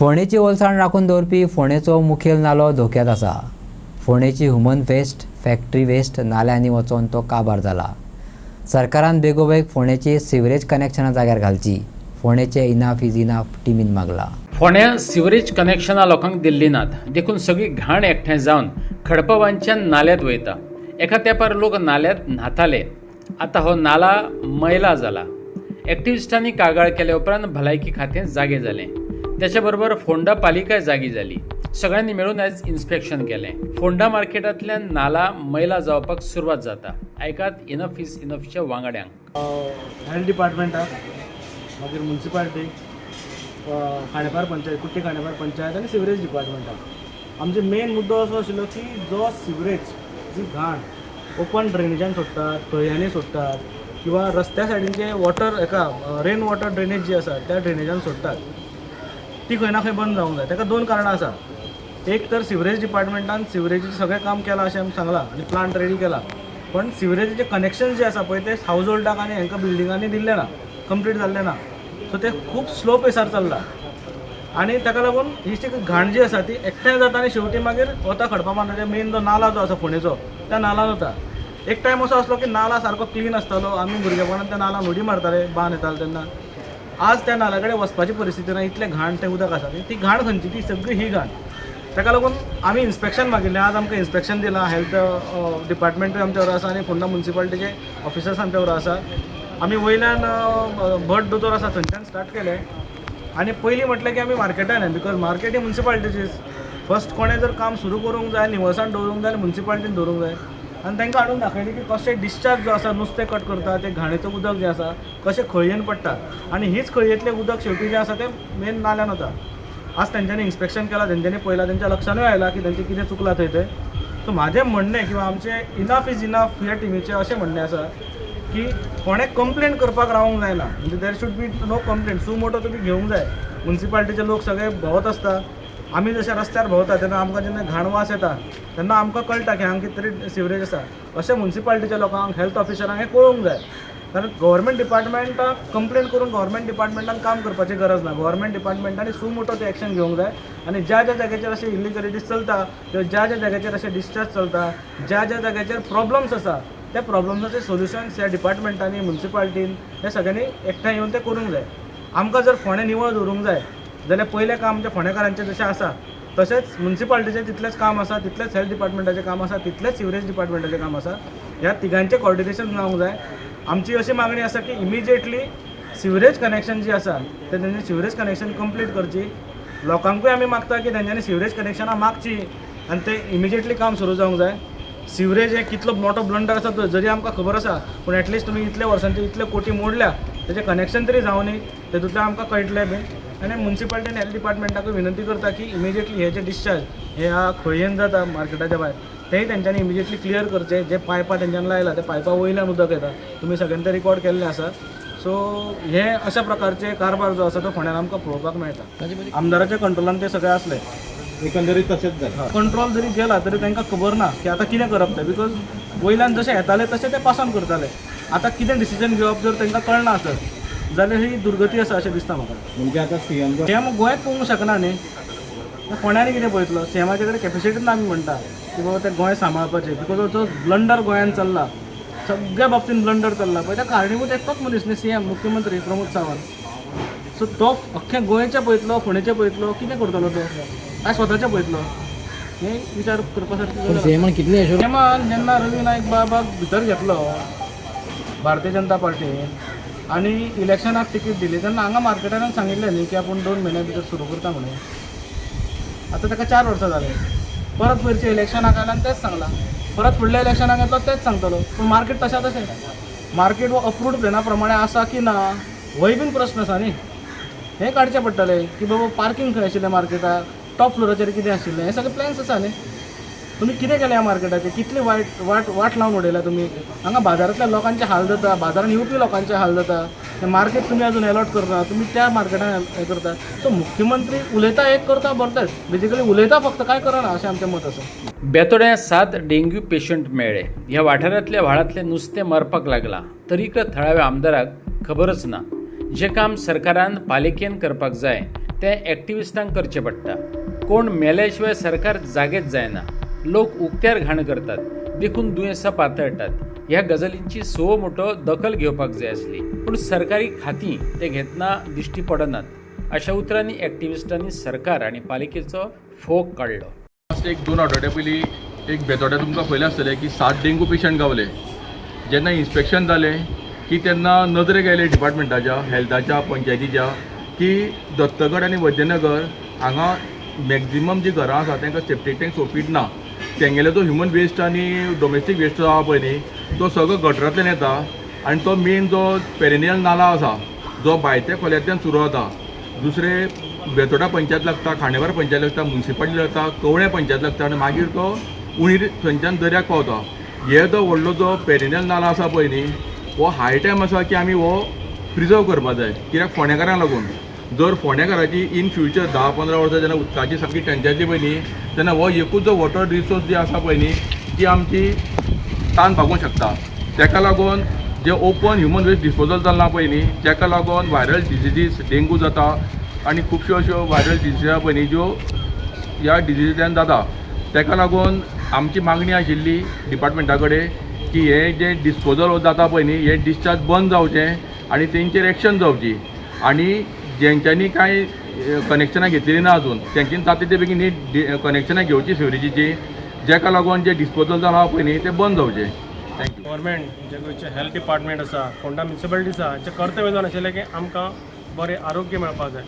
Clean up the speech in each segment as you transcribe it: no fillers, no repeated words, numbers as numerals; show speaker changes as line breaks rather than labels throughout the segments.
फोंडेची ओलसाण राखून दवरपी फोंडेचो मुखेल नालो धोक्यांत आसा. फोंडेची ह्युमन वेस्ट, फॅक्टरी वेस्ट नाल्यांनी वचोन तो काबार जाला. सरकारान बेगोबेग फोंडेची सिवरेज कनेक्शनां जाग्यार घालची. फोंडेचे इनाफ इज इनाफ टिमीन मागला.
फोंड्या सिवरेज कनेक्शनां लोकांक दिल्ली नात, देखून सगळी घाण एकठांय जावन खडपवांच्यान नाल्यांत वयता. एका तेंपार लोक नाल्यांत न्हाताले. आतां हो नाला मैला जाला. एक्टिविस्टांनी कागाळ केल्या उपरांत भलायकी खातें जागे जालें. त्याच्या बरोबर फोंडा पालिकाय जागी जाली. सगळ्यांनी मेळून आयज इन्स्पेक्शन केलें. फोंडा मार्केटांतल्यान नाला मैला जावपाक सुरवात जाता. आयकात इनफ इज इनफच्या वांगड्यांक.
हेल्थ डिपार्टमेंटाक, मागीर म्युनिसिपालिटी, खांडेपार पंचायत, कुट्टी खांडेपार पंचायत आनी सिवरेज डिपार्टमेंटाक आमचे मेन मुद्दो असो आशिल्लो की जो सिवरेज, जी घाण ओपन ड्रेनेजान सोडटात, तळयांनी सोडटात किंवा रस्त्या सायडीन वॉटर रेन वॉटर ड्रेनेज जी आसा त्या ड्रेनेजान सोडटात, ती खंय ना खंय बंद जावंक जाय. ताका दोन कारणां आसा. एक तर सिवरेज डिपार्टमेंटान सिवरेजीचें सगळें काम केलां अशें आमकां सांगलां आनी प्लांट रेडी केला, पण सिवरेजीचे कनेक्शन जे आसा पळय ते हावज होल्डाक आनी हांकां बिल्डिंगांनी दिल्ले ना, कंप्लीट जाल्ले ना. सो ते खूब स्लो पेसार चल्ला आनी ताका लागून ही जी घाण जी आसा ती एकठांय जाता आनी शेवटी मागीर वता खडपाबांदाचे मेन जो नाला जो आसा फोंडेचो त्या नालान वता. एक टायम असो आसलो की नाला सारको क्लीन आसतालो. आमी भुरगेपणांत त्या नालान उडी मारताले बान येताले तेन्ना. आज त्या नाल्या कडेन वचपाची परिस्थिती ना, इतलें घाण तें उदक आसा. ती घाण खंयची, ती सगळी ही घाण. ताका लागून आमी इन्स्पेक्शन मागिल्लें. आज आमकां इन्स्पेक्शन दिलां. हेल्थ डिपार्टमेंटूय आमच्या वांगडा आसा आनी फोंडा म्युनिसिपालिटीचे ऑफिसर्स आमच्या वांगडा आसा. आमी वयल्यान भट दोतोर आसा थंयच्यान स्टार्ट केलें आनी पयलीं म्हटलें की आमी मार्केटान येना, बिकॉज मार्केट ही म्युनिसिपालिटीचीच. फर्स्ट कोणें जर काम सुरू करूंक जाय, निवळसाण दवरूंक जाय, म्युनिसिपालिटीन दवरूंक जाय. आनी तांकां हाडून दाखयलें की कशें डिस्चार्ज जो आसा, नुस्तें कट करता तें घाणेचें उदक जें आसा कशें खळयेन पडटा आनी हीच खळयेंतलें उदक शेवटी जें आसा तें मेन नाल्यान वता. आज तेंच्यांनी इन्स्पेक्शन केलां, तेंच्यांनी पळयलां, तेंच्या लक्षानूय आयलां की तेंचें कितें चुकलां थंय तें. सो म्हाजें म्हणणें किंवा आमचें इनफ इज इनफ ह्या टिमीचें अशें म्हणणें आसा की कोणें कंप्लेंट करपाक रावूंक जायना. म्हणजे there should be no complaint. सू मोटो तुमी घेवंक जाय. म्युनिसिपालिटीचे लोक सगळे भोंवत आसता. आमी जशे रस्त्यार भोंवता तेन्ना आमकां जेन्ना घाण वास येता तेन्ना आमकां कळटा की हांगा कितें तरी सिवरेज आसा. अशें म्युनिसिपालिटीच्या लोकांक, हेल्थ ऑफिसरांक हें कळूंक जाय. कारण गव्हर्मेंट डिपार्टमेंटाक कंप्लेंट करून गव्हर्मेंट डिपार्टमेंटान काम करपाची गरज ना. गव्हर्मेंट डिपार्टमेंटांनी सू मोटो ते एक्शन घेवंक जाय आनी ज्या ज्या जाग्याचेर अशे इलिगलिटीज चलता किंवा ज्या ज्या जाग्याचेर अशे डिस्चार्ज चलता, ज्या ज्या जाग्याचेर प्रॉब्लम्स आसा त्या प्रॉब्लम्साचे सोल्युशन्स ह्या डिपार्टमेंटांनी, म्युनिसिपालिटीन हे सगळ्यांनी एकठांय येवन ते करूंक जाय. आमकां जर फोंडें निवळ दवरूंक जाय जाल्यार पयलें काम आमच्या फोंडेकारांचें जशें आसा तशेंच म्युनिसिपालिटीचें तितलेंच काम आसा, तितलेंच हेल्थ डिपार्टमेंटाचें काम आसा, तितलेंच सिवरेज डिपार्टमेंटाचें काम आसा. ह्या तिगांचें कॉर्डिनेशन जावंक जाय. आमची अशी मागणी आसा की इमिजिएटली सिवरेज कनेक्शन जी आसा ते तेंच्यांनी सिवरेज कनेक्शन कंप्लीट करची. लोकांकूय आमी मागता की तेंच्यांनी सिवरेज कनेक्शनां मागची आनी ते इमिजिएटली काम सुरू जावंक जाय. सिवरेज हे कितलो मोठो ब्लंडर आसा तो जरी आमकां खबर आसा, पूण एटलिस्ट तुमी इतल्या वर्सांचे इतले कोटी मोडल्या, तेजें कनेक्शन तरी जावं न्ही, तेतूंतल्यान आमकां कळटलें बी. आनी म्युनिसिपालिटी आनी हेल्थ डिपार्टमेंटाकूय विनंती करता की इमिजिएटली हे जे डिस्चार्ज हे खळयेन जाता मार्केटाच्या भायर तेंय तेंच्यांनी इमिजिएटली क्लियर करचे. जे पायपां तेंच्यांनी लायला ते पायपा वयल्यान उदक येता, तुमी सगळ्यांनी ते रिकॉर्ड केल्लें आसा. सो हे अशा प्रकारचे कारभार जो आसा तो फोंड्यान आमकां पळोवपाक मेळटा. आमदाराच्या कंट्रोलान ते सगळें आसलें.
एकंदरीत तशेंच जालें.
कंट्रोल जरी गेला तरी तांकां खबर ना की आतां कितें करप तें. बिकॉज वयल्यान जशें येताले तशें ते पास ऑन करताले. आतां कितें डिसिजन घेवप जर तांकां कळना आसत जाल्यार ही दुर्गती आसा अशें दिसता म्हाका.
म्हणजे आता सीएम
गोंयांत पळोवंक शकना न्ही. फोंड्यांनी कितें पळयतलो. सीएमाचे कडेन कॅपेसिटी ना आमी म्हणटा की बाबा तें गोंय सांबाळपाचें. बिकॉज जो ब्लंडर गोंयांत चल्ला, सगळ्या बाबतीन ब्लंडर चल्ला पळय, त्या कारणीभूत एकटोच मनीस न्ही, सीएम मुख्यमंत्री प्रमोद सावंत. सो तो अख्खें गोंयचें पळयतलो, फोंडेचें पळयतलो, कितें करतलो तो, काय स्वताचें पळयतलो, हें विचार करपा सारकी.
सीएमान कितली
सीएमान जेन्ना रवी नायक बाबाक भितर घेतलो भारतीय जनता पार्टीन आनी इलेक्शनाक तिकीट दिली तेन्ना हांगा मार्केटान सांगिल्लें न्ही की आपूण 2 म्हयन्या भितर सुरू करता म्हणून. आतां ताका 4 वर्सां जालीं. परत वयरच्या इलेक्शनाक आयला आनी तेच सांगलां. परत फुडल्या इलेक्शनाक येतलो तेच सांगतलो. पूण मार्केट तशें तशें मार्केट वो अप्रूव्ड प्लॅना प्रमाणे आसा की ना होय बीन प्रस्न आसा न्ही. हें काडचें पडटलें की बाबा पार्किंग खंय आशिल्लें मार्केटाक, टॉप फ्लोराचेर कितें आशिल्लें, हें सगळें प्लॅन्स आसा न्ही. तुमी कितें केलें ह्या मार्केटाचें, कितली वाट लावन उडयल्या तुमी. हांगा बाजारांतल्या लोकांचे हाल जाता, बाजारान येवपी लोकांचे हाल जाता. तें मार्केट तुमी अजून अलॉट करना, तुमी त्या मार्केटान हें करता. सो मुख्यमंत्री उलयता एक करता बरतेच, बेजिकली उलयता फक्त काय करना अशें आमचें मत आसा.
बेतोड्या 7 डेंग्यू पेशंट मेळ्ळे. ह्या वाठारांतल्या व्हाळांतलें नुस्तें मरपाक लागलां, तरीक थळाव्या आमदाराक खबरच ना. जें काम सरकारान पालिकेन करपाक जाय तें एक्टिविस्टांक करचें पडटा. कोण मेल्या शिवाय सरकार जागेच जायना. लोक उक्त्यार घाण करतात, देखून दुयेंसां पातळटात. ह्या गजालींची सो मोठो दखल घेवपाक जाय आसली, पूण सरकारी खातीं ते घेतना दिश्टी पडनात. अशा उतरांनी एक्टिविस्टांनी सरकार आनी पालिकेचो फोग काडलो.
लास्ट एक 2 आठवड्या पयलीं एक बेतोड्या तुमकां पयलें आसतलें की 7 डेंगू पेशंट गावले. जेन्ना इन्स्पेक्शन जालें की तेन्ना नदरेक आयले डिपार्टमेंटाच्या, हेल्थाच्या, पंचायतीच्या की दत्तगड आनी वैद्यनगर हांगा मॅक्झिमम जी घरां आसा तांकां सेप्टीक टँक सोंपीत ना. तेंगेलो जो ह्युमन वेस्ट आनी डोमेस्टीक वेस्ट जो आहा पळय न्ही तो सगळो गटरांतल्यान येता आनी तो मेन जो पेरेनियल नाला आसा जो भायत्या खोल्यांतल्यान सुरू जाता. दुसरे बेतोडा पंचायत लागता, खांडेपार पंचायत लागता, मुन्सिपालिटी लागता, कवळें पंचायत लागता आनी मागीर तो उणीर थंयच्यान दर्याक पावता. हे जो व्हडलो जो पेरेनियल नाला आसा पळय न्ही हो हाय टायम आसा की आमी हो प्रिजर्व करपाक जाय. कित्याक फोंडेकारांक लागून जर फोंडेकाराची इन फ्युचर 10-15 वर्सां जेन्ना उदकाची सामकी टंचाय जातली पळय न्ही तेन्ना हो एकूच जो वॉटर रिसोर्स जी आसा पळय न्ही ती आमची तान भागूंक शकता. तेका लागून जे ओपन ह्युमन वेस्ट डिस्पोजल जाल्ला पळय न्ही तेका लागून व्हायरल डिजिजीस डेंगू जाता आनी खुबश्यो अश्यो व्हायरल डिजीज आसा पळय न्ही ज्यो ह्या डिजिजींतल्यान जाता. तेका लागून आमची मागणी आशिल्ली डिपार्टमेंटा कडेन की हे जे डिस्पोजल जाता पळय न्ही हे डिस्चार्ज बंद जावचें आनी तेंचेर एक्शन जावची आनी जेंच्यांनी कांय कनेक्शनां घेतलेलीं ना अजून तेंच्यांनी जाता ते बेगीन ही कनेक्शनां घेवची सिवरेजीची, जेका लागून जे डिस्पोजल जाला पळय न्ही ते बंद जावचे. थँक्यू.
गव्हर्मेंट जे गोंयचे हेल्थ डिपार्टमेंट आसा, फोंडा म्युनिसिपालिटी आसा, हांचें कर्तव्य जावन आशिल्लें की आमकां बरें आरोग्य मेळपाक जाय,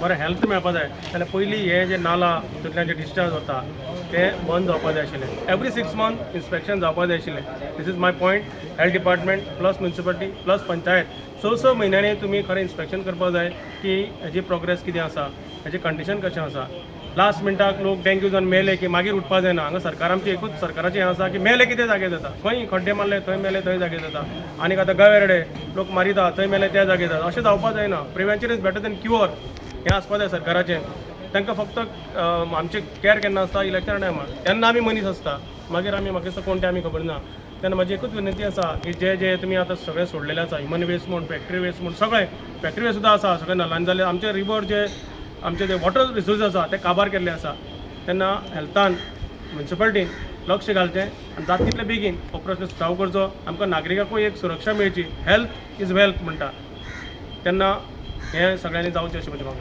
बरें हेल्थ मेळपाक जाय जाल्यार पयलीं हे जे नाला तितूंतल्यान जे डिस्चार्ज जाता ते बंद जावपाक जाय आशिल्लें. एवरी 6 मंथ इन्स्पेक्शन जावपाक जाय आशिल्लें. This is my point. Health department plus municipality plus panchayat स म्हयन्यांनी तुमी खरें इन्स्पेक्शन करपाक जाय की हेजी प्रोग्रेस कितें आसा, हेजें कंडिशन कशें आसा. लास्ट मिनटाक लोक डेंग्यू जावन मेले की मागीर उठपाक जायना. हांगा सरकार आमची एकूच सरकाराचें हें आसा की मेले कितें जागे जाता, खंय खड्डे मारले थंय मेले थंय जागे जाता. आनीक आतां गवेरडे लोक मारिता थंय मेले त्या जागे जाता. अशें जावपाक जायना. Prevention is better than cure हें आसपाक जाय सरकाराचें. तांकां फक्त आमचे कॅर केन्ना आसता इलेक्शन टायमार तेन्ना आमी मनीस आसता, मागीर आमी म्हाका दिसता कोण तें आमी खबर ना. तेन्ना म्हाजी एकूच विनंती आसा की जे तुमी आतां सगळें सोडलेलें आसा, ह्युमन वेस्ट म्हूण, फॅक्टरी वेस्ट म्हूण, सगळें फॅक्टरी वेस्ट सुद्दां आसा, सगळें नलान जालें. आमचे रिवर जे आमचे जे वॉटर रिसोर्स आसा ते काबार केल्ले आसा. तेन्ना हेल्थान म्युनिसिपालिटीन लक्ष घालचें आनी जाता तितले बेगीन ऑपरेशन स्टार्ट करचो. आमकां नागरिकांकूय एक सुरक्षा मेळची. हेल्थ इज वेल्थ म्हणटा तेन्ना हें सगळ्यांनी जावचें अशें म्हजें मागणें.